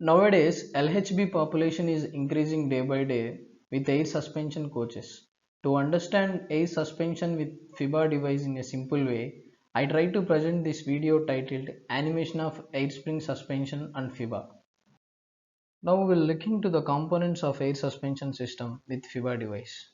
Nowadays, LHB population is increasing day by day with air suspension coaches. To understand air suspension with FIBA device in a simple way, I try to present this video titled Animation of Air Spring Suspension and FIBA. Now we'll look into the components of air suspension system with FIBA device.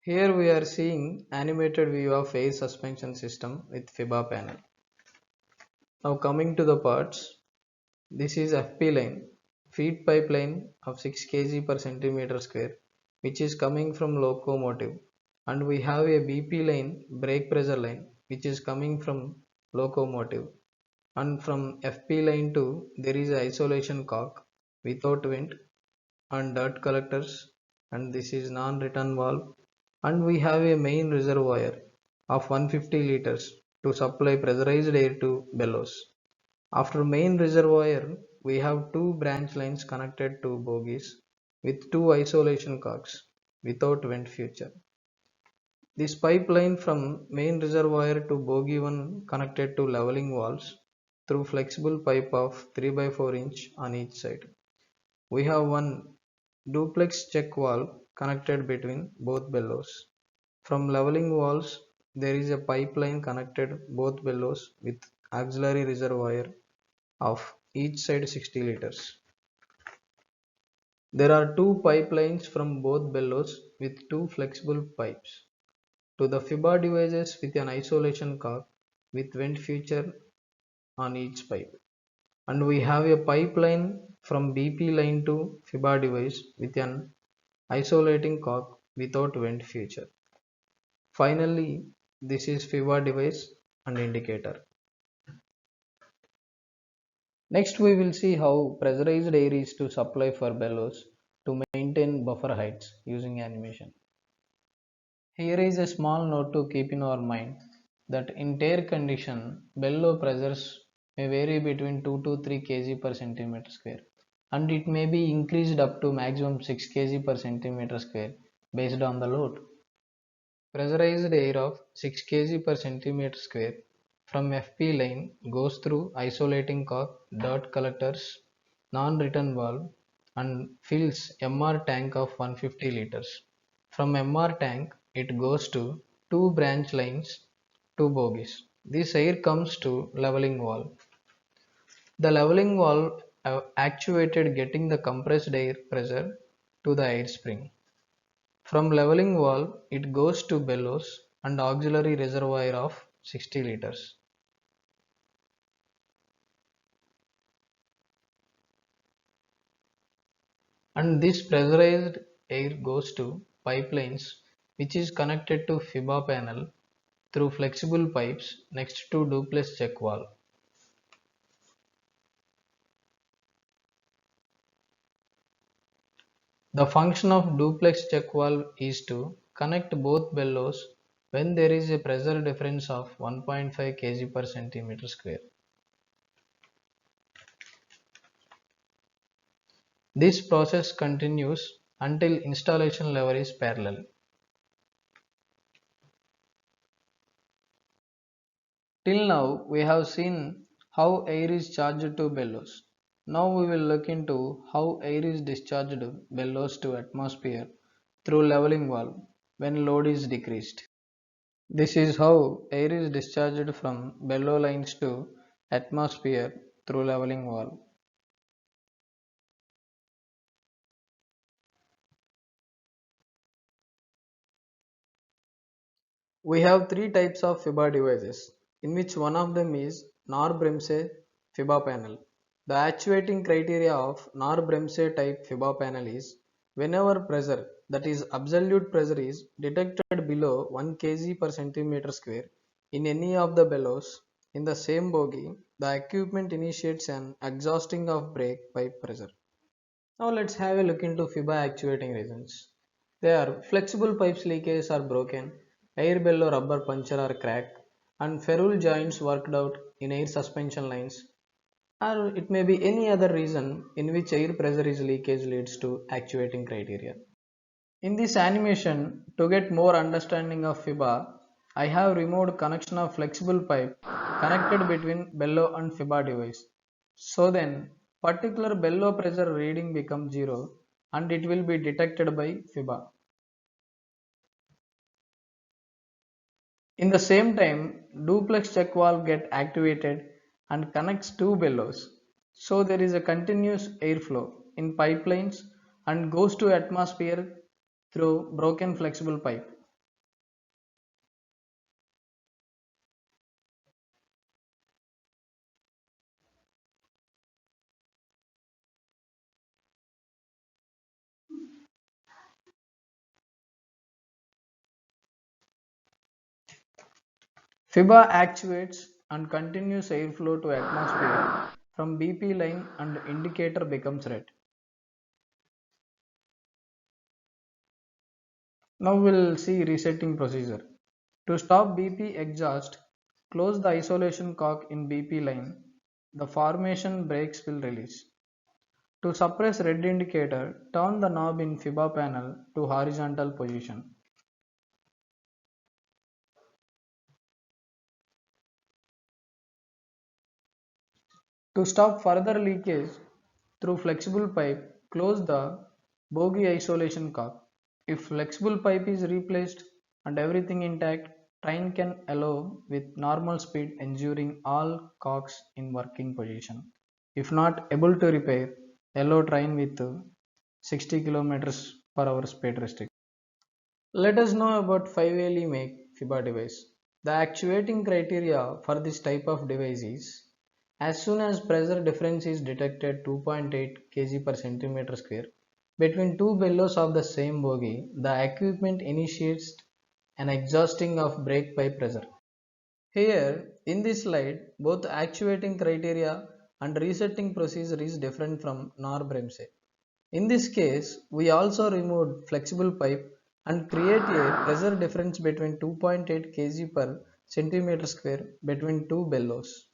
Here we are seeing animated view of air suspension system with FIBA panel. Now coming to the parts, this is FP line, feed pipeline of 6 kg per centimeter square, which is coming from locomotive, and we have a BP line, brake pressure line, which is coming from locomotive, and from FP line to there is a isolation cock without vent and dirt collectors, and this is non-return valve, and we have a main reservoir of 150 liters to supply pressurized air to bellows. After main reservoir, we have two branch lines connected to bogies with two isolation cocks without vent feature. This pipeline from main reservoir to bogie 1 connected to leveling valves through flexible pipe of 3 by 4 inch on each side. We have one duplex check valve connected between both bellows. From leveling valves, there is a pipeline connected both bellows with auxiliary reservoir of each side 60 liters. There are two pipelines from both bellows with two flexible pipes to the FIBA devices with an isolation cock with vent feature on each pipe. And we have a pipeline from BP line to FIBA device with an isolating cock without vent feature. Finally, this is FIBA device and indicator. Next we will see how pressurized air is to supply for bellows to maintain buffer heights using animation. Here is a small note to keep in our mind that in tear condition, bellow pressures may vary between 2 to 3 kg per centimeter square, and it may be increased up to maximum 6 kg per centimeter square based on the load. Pressurized air of 6 kg per centimeter square from FP line goes through isolating cock, dirt collectors, non-return valve, and fills MR tank of 150 liters. From MR tank, it goes to two branch lines, two bogies. This air comes to leveling valve. The leveling valve actuated getting the compressed air pressure to the air spring. From leveling valve, it goes to bellows and auxiliary reservoir of 60 liters. And this pressurized air goes to pipelines which is connected to FIBA panel through flexible pipes next to duplex check valve. The function of duplex check valve is to connect both bellows when there is a pressure difference of 1.5 kg per centimeter square. This process continues until installation level is parallel. Till now, we have seen how air is charged to bellows. Now we will look into how air is discharged bellows to atmosphere through leveling valve when load is decreased. This is how air is discharged from bellow lines to atmosphere through leveling valve. We have three types of FIBA devices, in which one of them is Knorr-Bremse FIBA panel. The actuating criteria of Knorr-Bremse type FIBA panel is whenever pressure, that is absolute pressure, is detected below 1 kg per centimeter square in any of the bellows in the same bogie, the equipment initiates an exhausting of brake pipe pressure. Now let's have a look into FIBA actuating reasons. They are flexible pipes leakage or broken, air bellow rubber puncture or crack, and ferrule joints worked out in air suspension lines, or it may be any other reason in which air pressure is leakage leads to actuating criteria. In this animation, to get more understanding of FIBA, I have removed connection of flexible pipe connected between bellow and FIBA device. So then, particular bellow pressure reading becomes 0 and it will be detected by FIBA. In the same time, duplex check valve get activated and connects two bellows. So there is a continuous airflow in pipelines and goes to atmosphere through broken flexible pipe. FIBA actuates and continues airflow to atmosphere from BP line and indicator becomes red. Now we'll see resetting procedure. To stop BP exhaust, close the isolation cock in BP line. The formation brakes will release. To suppress red indicator, turn the knob in FIBA panel to horizontal position. To stop further leakage through flexible pipe, close the bogie isolation cock. If flexible pipe is replaced and everything intact, train can allow with normal speed ensuring all cocks in working position. If not able to repair, allow train with 60 kilometers per hour speed restriction. Let us know about 5LE make FIBA device. The actuating criteria for this type of device is as soon as pressure difference is detected 2.8 kg per centimeter square between two bellows of the same bogie, the equipment initiates an exhausting of brake pipe pressure. Here in this slide, both actuating criteria and resetting procedure is different from NOR-Bremse. In this case, we also removed flexible pipe and create a pressure difference between 2.8 kg per centimeter square between two bellows.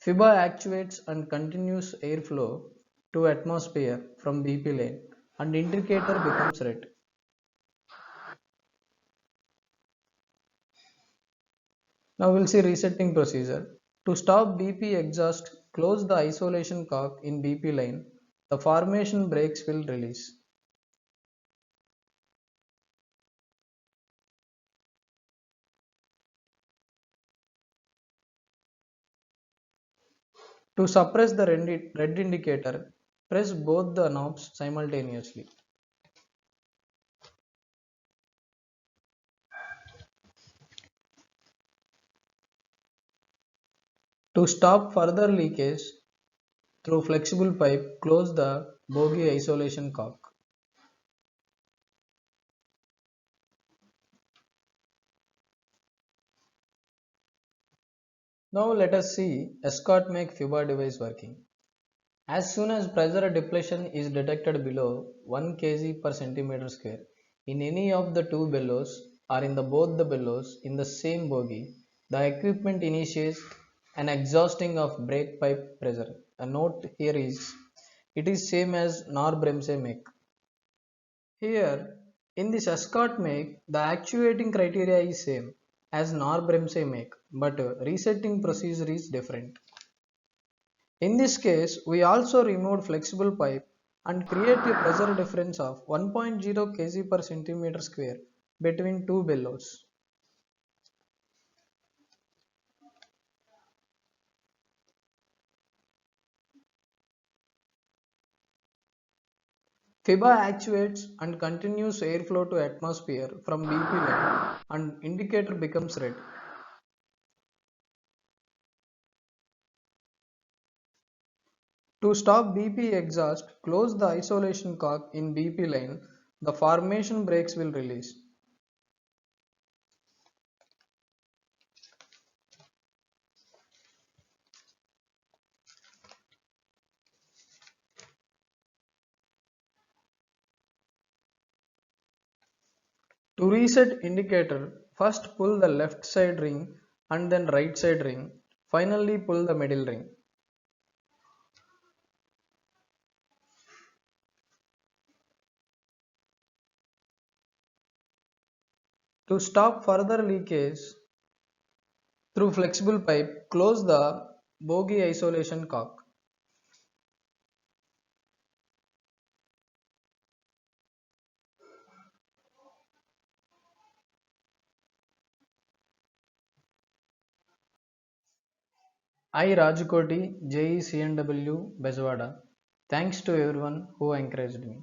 FIBA actuates and continues airflow to atmosphere from BP lane and indicator becomes red. Now we'll see resetting procedure. To stop BP exhaust, close the isolation cock in BP line. The formation brakes will release. To suppress the red indicator, press both the knobs simultaneously. To stop further leakage through flexible pipe, close the bogie isolation cock. Now let us see Escort make FIBA device working. As soon as pressure depletion is detected below 1 kg per centimeter square in any of the two bellows or in both the bellows in the same bogie, the equipment initiates an exhausting of brake pipe pressure. A note here is it is same as NOR-Bremse make. Here in this Escort make, the actuating criteria is same as NOR-Bremse make, but resetting procedure is different. In this case, we also removed flexible pipe and create a pressure difference of 1.0 kg per centimeter square between two bellows. FIBA actuates and continues airflow to atmosphere from BP line and indicator becomes red. To stop BP exhaust, close the isolation cock in BP line. The formation brakes will release. To reset indicator, first pull the left side ring and then right side ring. Finally pull the middle ring. To stop further leakage through flexible pipe, close the bogie isolation cock. I Rajkoti, JE CNW, Bezwada. Thanks to everyone who encouraged me.